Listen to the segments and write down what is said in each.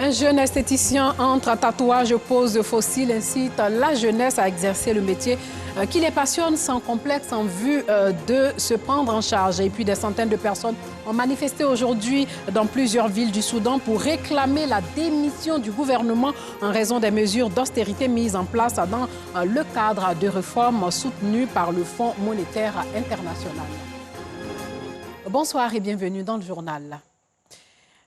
Un jeune esthéticien entre tatouage, pose fossile incite la jeunesse à exercer le métier qui les passionne sans complexe en vue de se prendre en charge. Et puis des centaines de personnes ont manifesté aujourd'hui dans plusieurs villes du Soudan pour réclamer la démission du gouvernement en raison des mesures d'austérité mises en place dans le cadre de réformes soutenues par le Fonds monétaire international. Bonsoir et bienvenue dans le journal.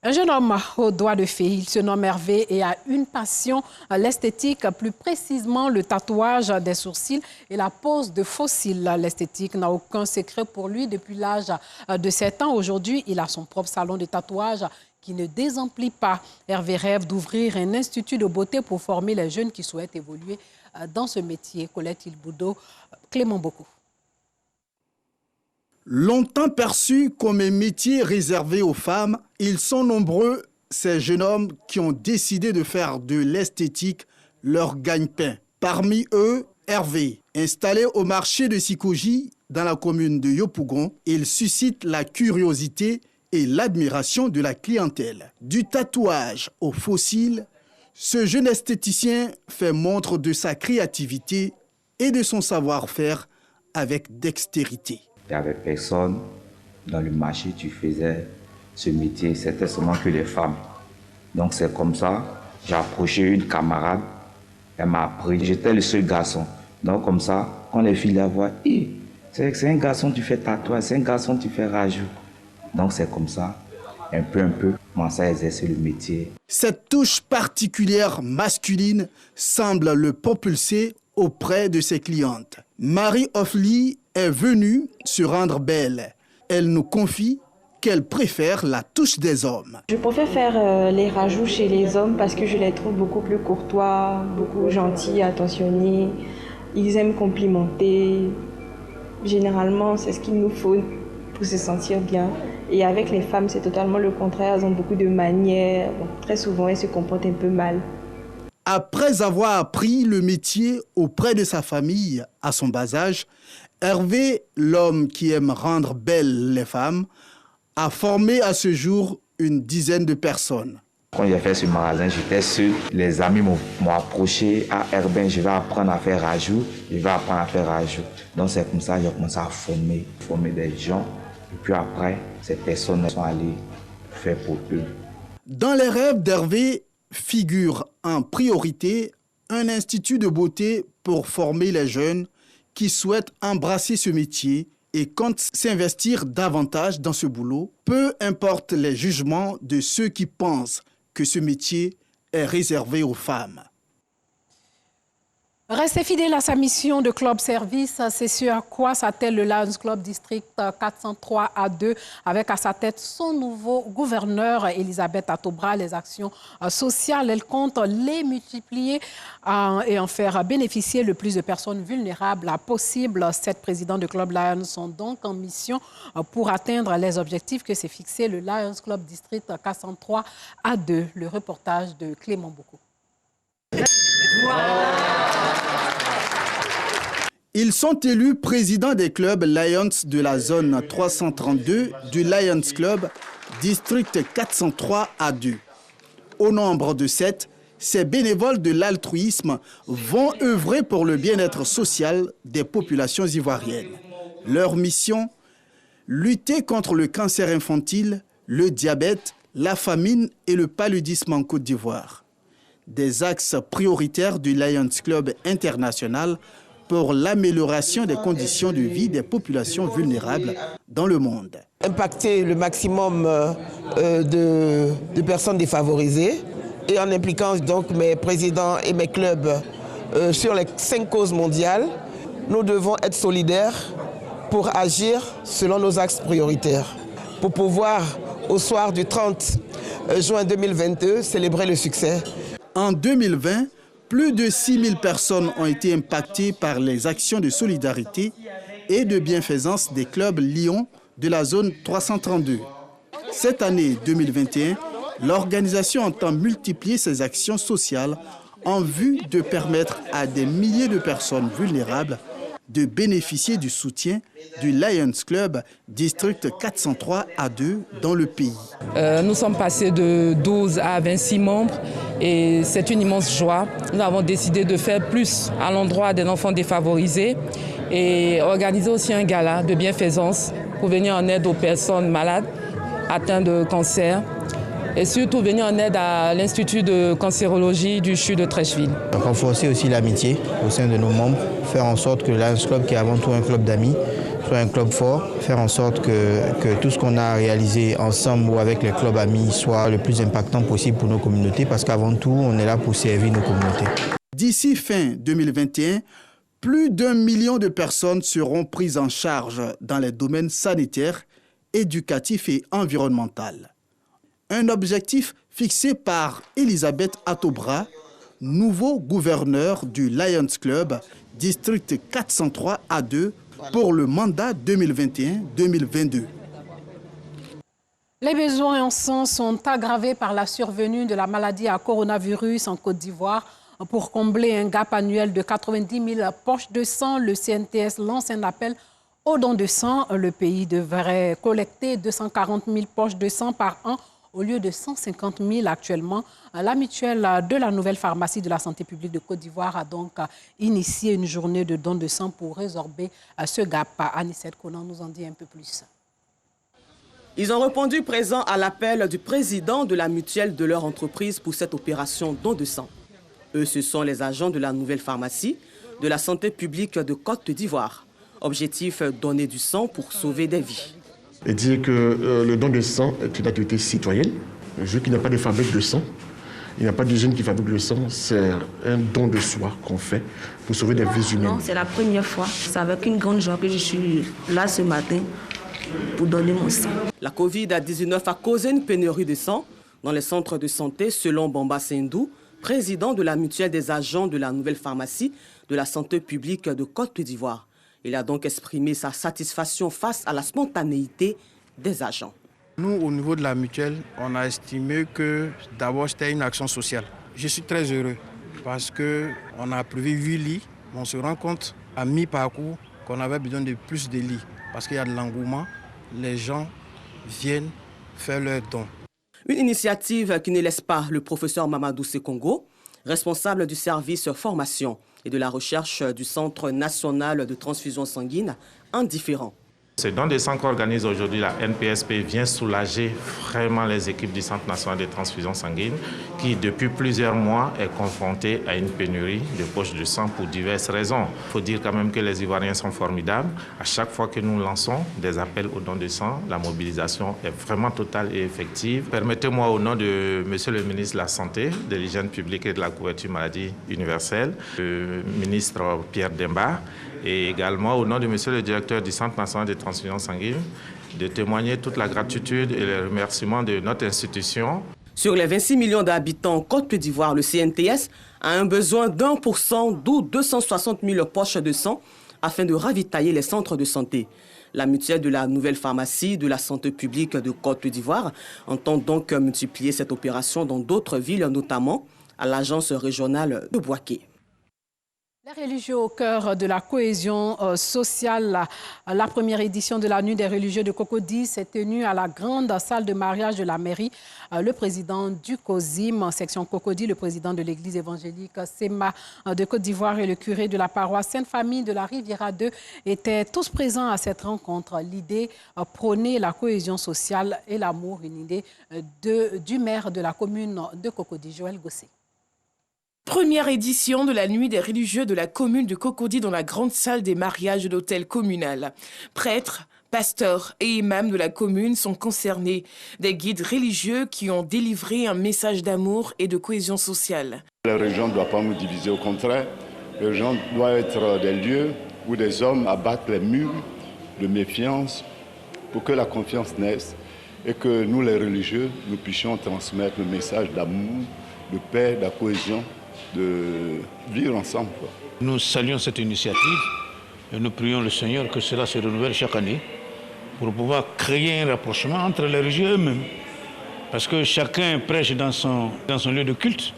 Un jeune homme aux doigts de fée, il se nomme Hervé et a une passion, l'esthétique, plus précisément le tatouage des sourcils et la pose de faux cils. L'esthétique n'a aucun secret pour lui depuis l'âge de 7 ans. Aujourd'hui, il a son propre salon de tatouage qui ne désemplit pas. Hervé rêve d'ouvrir un institut de beauté pour former les jeunes qui souhaitent évoluer dans ce métier. Colette Ilboudo, Clément Boko. Longtemps perçus comme un métier réservé aux femmes, ils sont nombreux, ces jeunes hommes qui ont décidé de faire de l'esthétique leur gagne-pain. Parmi eux, Hervé, installé au marché de Sikoji, dans la commune de Yopougon, il suscite la curiosité et l'admiration de la clientèle. Du tatouage aux fossiles, ce jeune esthéticien fait montre de sa créativité et de son savoir-faire avec dextérité. Il n'y avait personne dans le marché, tu faisais ce métier, c'était seulement que les femmes. Donc c'est comme ça, j'ai approché une camarade, elle m'a appris, j'étais le seul garçon. Donc comme ça, quand les filles la voient, c'est un garçon, tu fais tatouage, c'est un garçon, tu fais rajout. Donc c'est comme ça, un peu, commencer à exercer le métier. Cette touche particulière masculine semble le propulser auprès de ses clientes. Marie Offly est venue se rendre belle. Elle nous confie qu'elle préfère la touche des hommes. Je préfère faire les rajouts chez les hommes parce que je les trouve beaucoup plus courtois, beaucoup gentils, attentionnés. Ils aiment complimenter. Généralement, c'est ce qu'il nous faut pour se sentir bien. Et avec les femmes, c'est totalement le contraire. Elles ont beaucoup de manières. Bon, très souvent, elles se comportent un peu mal. Après avoir appris le métier auprès de sa famille à son bas âge, Hervé, l'homme qui aime rendre belles les femmes, a formé à ce jour une dizaine de personnes. Quand j'ai fait ce magasin, j'étais seul. Les amis m'ont approché. Ah, Hervé, je vais apprendre à faire rajout. Donc c'est comme ça que j'ai commencé à former des gens. Et puis après, ces personnes sont allées faire pour eux. Dans les rêves d'Hervé figure en priorité un institut de beauté pour former les jeunes qui souhaitent embrasser ce métier et comptent s'investir davantage dans ce boulot, peu importe les jugements de ceux qui pensent que ce métier est réservé aux femmes. Rester fidèle à sa mission de club service, c'est ce à quoi s'attelle le Lions Club District 403 A2 avec à sa tête son nouveau gouverneur Elisabeth Atobra. Les actions sociales, elle compte les multiplier et en faire bénéficier le plus de personnes vulnérables possible. 7 présidents de Club Lions sont donc en mission pour atteindre les objectifs que s'est fixé le Lions Club District 403 A2. Le reportage de Clément Boko. Ils sont élus présidents des clubs Lions de la zone 332 du Lions Club District 403 A2. Au nombre de 7, ces bénévoles de l'altruisme vont œuvrer pour le bien-être social des populations ivoiriennes. Leur mission, lutter contre le cancer infantile, le diabète, la famine et le paludisme en Côte d'Ivoire. Des axes prioritaires du Lions Club International pour l'amélioration des conditions de vie des populations vulnérables dans le monde. Impacter le maximum de personnes défavorisées et en impliquant donc mes présidents et mes clubs sur les 5 causes mondiales, nous devons être solidaires pour agir selon nos axes prioritaires, pour pouvoir, au soir du 30 juin 2022, célébrer le succès. En 2020, plus de 6 000 personnes ont été impactées par les actions de solidarité et de bienfaisance des clubs Lyon de la zone 332. Cette année 2021, l'organisation entend multiplier ses actions sociales en vue de permettre à des milliers de personnes vulnérables de bénéficier du soutien du Lions Club, district 403A2 dans le pays. Nous sommes passés de 12 à 26 membres et c'est une immense joie. Nous avons décidé de faire plus à l'endroit des enfants défavorisés et organiser aussi un gala de bienfaisance pour venir en aide aux personnes malades atteintes de cancer et surtout venir en aide à l'Institut de cancérologie du CHU de Trècheville. Renforcer aussi l'amitié au sein de nos membres, faire en sorte que le Lions Club, qui est avant tout un club d'amis, soit un club fort, faire en sorte que tout ce qu'on a réalisé ensemble ou avec les clubs amis soit le plus impactant possible pour nos communautés, parce qu'avant tout, on est là pour servir nos communautés. D'ici fin 2021, plus d'1 million de personnes seront prises en charge dans les domaines sanitaires, éducatifs et environnementaux. Un objectif fixé par Elisabeth Atobra, nouveau gouverneur du Lions Club, district 403A2, pour le mandat 2021-2022. Les besoins en sang sont aggravés par la survenue de la maladie à coronavirus en Côte d'Ivoire. Pour combler un gap annuel de 90 000 poches de sang, le CNTS lance un appel aux dons de sang. Le pays devrait collecter 240 000 poches de sang par an au lieu de 150 000 actuellement. La mutuelle de la nouvelle pharmacie de la santé publique de Côte d'Ivoire a donc initié une journée de dons de sang pour résorber ce gap. Anicette Conan nous en dit un peu plus. Ils ont répondu présent à l'appel du président de la mutuelle de leur entreprise pour cette opération don de sang. Eux, ce sont les agents de la nouvelle pharmacie de la santé publique de Côte d'Ivoire. Objectif, donner du sang pour sauver des vies. Et dire que le don de sang est une activité citoyenne. Vu qu'il n'y a pas de fabrique de sang, il n'y a pas d'usine qui fabrique le sang, c'est un don de soi qu'on fait pour sauver des vies humaines. Non, c'est la première fois. C'est avec une grande joie que je suis là ce matin pour donner mon sang. La Covid-19 a causé une pénurie de sang dans les centres de santé, selon Bamba Sindou, président de la mutuelle des agents de la nouvelle pharmacie de la santé publique de Côte d'Ivoire. Il a donc exprimé sa satisfaction face à la spontanéité des agents. Nous, au niveau de la mutuelle, on a estimé que d'abord c'était une action sociale. Je suis très heureux parce qu'on a prévu 8 lits. On se rend compte à mi-parcours qu'on avait besoin de plus de lits parce qu'il y a de l'engouement. Les gens viennent faire leurs dons. Une initiative qui ne laisse pas le professeur Mamadou Sekongo, responsable du service formation et de la recherche du Centre national de transfusion sanguine, indifférent. Ce don de sang qu'organise aujourd'hui la NPSP vient soulager vraiment les équipes du Centre national de transfusion sanguine qui, depuis plusieurs mois, est confrontée à une pénurie de poches de sang pour diverses raisons. Il faut dire quand même que les Ivoiriens sont formidables. À chaque fois que nous lançons des appels au don de sang, la mobilisation est vraiment totale et effective. Permettez-moi, au nom de Monsieur le ministre de la Santé, de l'Hygiène publique et de la couverture maladie universelle, le ministre Pierre Demba, et également au nom de Monsieur le directeur du Centre national de transfusion sanguine, de témoigner toute la gratitude et les remerciements de notre institution. Sur les 26 millions d'habitants en Côte d'Ivoire, le CNTS a un besoin d'1%, d'où 260 000 poches de sang, afin de ravitailler les centres de santé. La mutuelle de la nouvelle pharmacie de la santé publique de Côte d'Ivoire entend donc multiplier cette opération dans d'autres villes, notamment à l'agence régionale de Bouaké. Les religieux au cœur de la cohésion sociale. La première édition de la Nuit des religieux de Cocody s'est tenue à la grande salle de mariage de la mairie. Le président du COSIM, section Cocody, le président de l'église évangélique SEMA de Côte d'Ivoire et le curé de la paroisse Sainte-Famille de la Riviera 2 étaient tous présents à cette rencontre. L'idée, prôner la cohésion sociale et l'amour, une idée du maire de la commune de Cocody, Joël Gossé. Première édition de la Nuit des religieux de la commune de Cocody dans la grande salle des mariages de l'hôtel communal. Prêtres, pasteurs et imams de la commune sont concernés. Des guides religieux qui ont délivré un message d'amour et de cohésion sociale. La religion ne doit pas nous diviser, au contraire. La religion doit être des lieux où des hommes abattent les murs de méfiance pour que la confiance naisse et que nous, les religieux, nous puissions transmettre le message d'amour, de paix, de la cohésion, de vivre ensemble. Nous saluons cette initiative et nous prions le Seigneur que cela se renouvelle chaque année pour pouvoir créer un rapprochement entre les religieux eux-mêmes. Parce que chacun prêche dans son lieu de culte,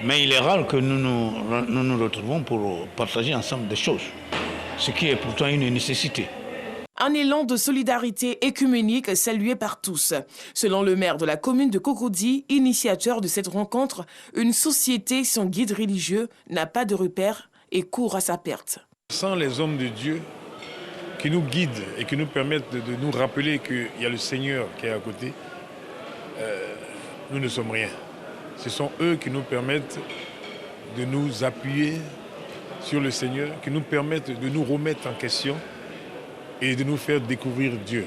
mais il est rare que nous nous retrouvons pour partager ensemble des choses. ce qui est pourtant une nécessité. Un élan de solidarité écuménique salué par tous. Selon le maire de la commune de Cocody, initiateur de cette rencontre, une société sans guide religieux n'a pas de repère et court à sa perte. Sans les hommes de Dieu qui nous guident et qui nous permettent de nous rappeler qu'il y a le Seigneur qui est à côté, nous ne sommes rien. Ce sont eux qui nous permettent de nous appuyer sur le Seigneur, qui nous permettent de nous remettre en question et de nous faire découvrir Dieu.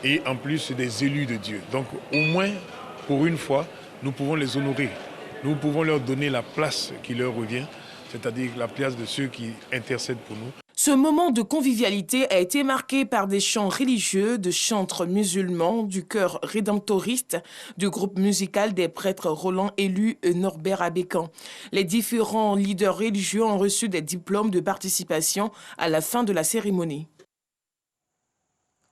Et en plus, des élus de Dieu. Donc au moins, pour une fois, nous pouvons les honorer. Nous pouvons leur donner la place qui leur revient, c'est-à-dire la place de ceux qui intercèdent pour nous. Ce moment de convivialité a été marqué par des chants religieux, de chantres musulmans, du chœur rédemptoriste, du groupe musical des prêtres Roland Élu et Norbert Abécan. Les différents leaders religieux ont reçu des diplômes de participation à la fin de la cérémonie.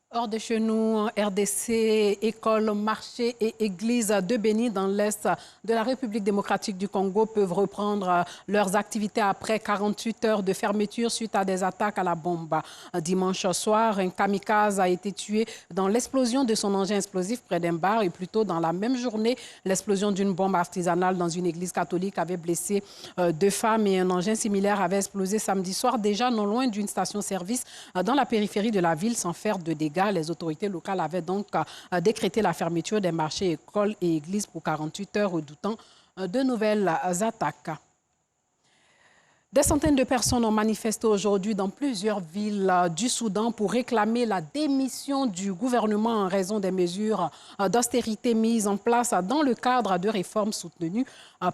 Hors de chez nous, RDC, écoles, marchés et églises de Béni dans l'est de la République démocratique du Congo peuvent reprendre leurs activités après 48 heures de fermeture suite à des attaques à la bombe. Dimanche soir, un kamikaze a été tué dans l'explosion de son engin explosif près d'un bar et plus tôt dans la même journée, l'explosion d'une bombe artisanale dans une église catholique avait blessé 2 femmes et un engin similaire avait explosé samedi soir déjà non loin d'une station-service dans la périphérie de la ville sans faire de dégâts. Les autorités locales avaient donc décrété la fermeture des marchés, écoles et églises pour 48 heures, redoutant de nouvelles attaques. Des centaines de personnes ont manifesté aujourd'hui dans plusieurs villes du Soudan pour réclamer la démission du gouvernement en raison des mesures d'austérité mises en place dans le cadre de réformes soutenues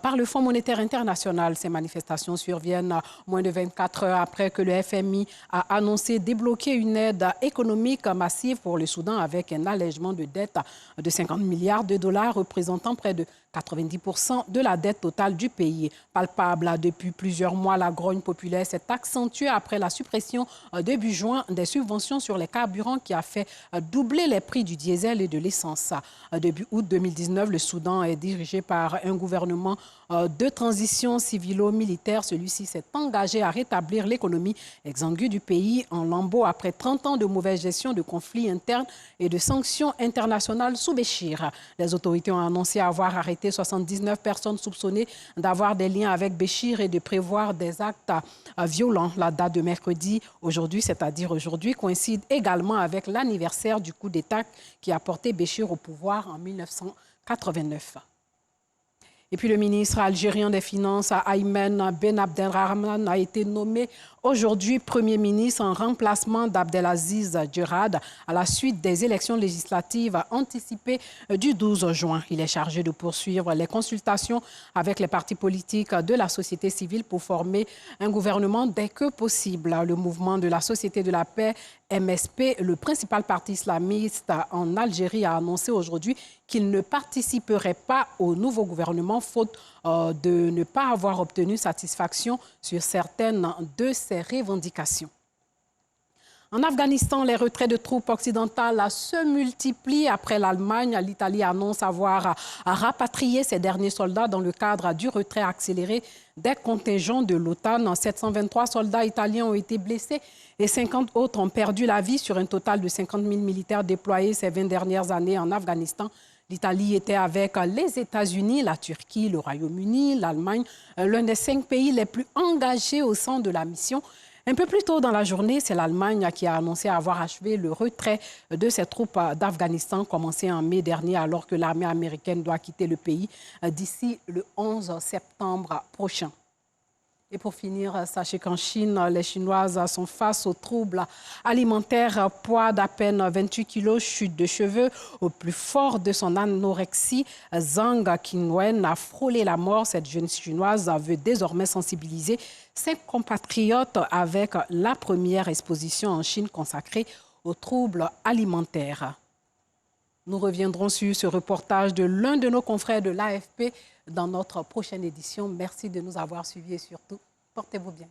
par le Fonds monétaire international. Ces manifestations surviennent moins de 24 heures après que le FMI a annoncé débloquer une aide économique massive pour le Soudan avec un allègement de dette de 50 milliards de dollars représentant près de 90% de la dette totale du pays. Palpable depuis plusieurs mois, la grogne populaire s'est accentuée après la suppression début juin des subventions sur les carburants qui a fait doubler les prix du diesel et de l'essence. Début août 2019, le Soudan est dirigé par un gouvernement de transition civilo-militaire. Celui-ci s'est engagé à rétablir l'économie exsangue du pays en lambeaux après 30 ans de mauvaise gestion, de conflits internes et de sanctions internationales sous Béchir. Les autorités ont annoncé avoir arrêté 79 personnes soupçonnées d'avoir des liens avec Béchir et de prévoir des actes violents. La date de mercredi, aujourd'hui, c'est-à-dire aujourd'hui, coïncide également avec l'anniversaire du coup d'État qui a porté Béchir au pouvoir en 1989. Et puis le ministre algérien des Finances, Aymen Ben Abdelrahman, a été nommé aujourd'hui Premier ministre en remplacement d'Abdelaziz Djerad à la suite des élections législatives anticipées du 12 juin. Il est chargé de poursuivre les consultations avec les partis politiques de la société civile pour former un gouvernement dès que possible. Le mouvement de la Société de la Paix, MSP, le principal parti islamiste en Algérie, a annoncé aujourd'hui qu'il ne participerait pas au nouveau gouvernement faute de ne pas avoir obtenu satisfaction sur certaines de ses revendications. En Afghanistan, les retraits de troupes occidentales se multiplient après l'Allemagne. L'Italie annonce avoir rapatrié ses derniers soldats dans le cadre du retrait accéléré des contingents de l'OTAN. 723 soldats italiens ont été blessés et 50 autres ont perdu la vie sur un total de 50 000 militaires déployés ces 20 dernières années en Afghanistan. L'Italie était avec les États-Unis, la Turquie, le Royaume-Uni, l'Allemagne, l'un des 5 pays les plus engagés au sein de la mission. Un peu plus tôt dans la journée, c'est l'Allemagne qui a annoncé avoir achevé le retrait de ses troupes d'Afghanistan, commencé en mai dernier, alors que l'armée américaine doit quitter le pays d'ici le 11 septembre prochain. Et pour finir, sachez qu'en Chine, les Chinoises sont face aux troubles alimentaires. Poids d'à peine 28 kilos, chute de cheveux. Au plus fort de son anorexie, Zhang Qingwen a frôlé la mort. Cette jeune Chinoise veut désormais sensibiliser ses compatriotes avec la première exposition en Chine consacrée aux troubles alimentaires. Nous reviendrons sur ce reportage de l'un de nos confrères de l'AFP dans notre prochaine édition. Merci de nous avoir suivis et surtout, portez-vous bien.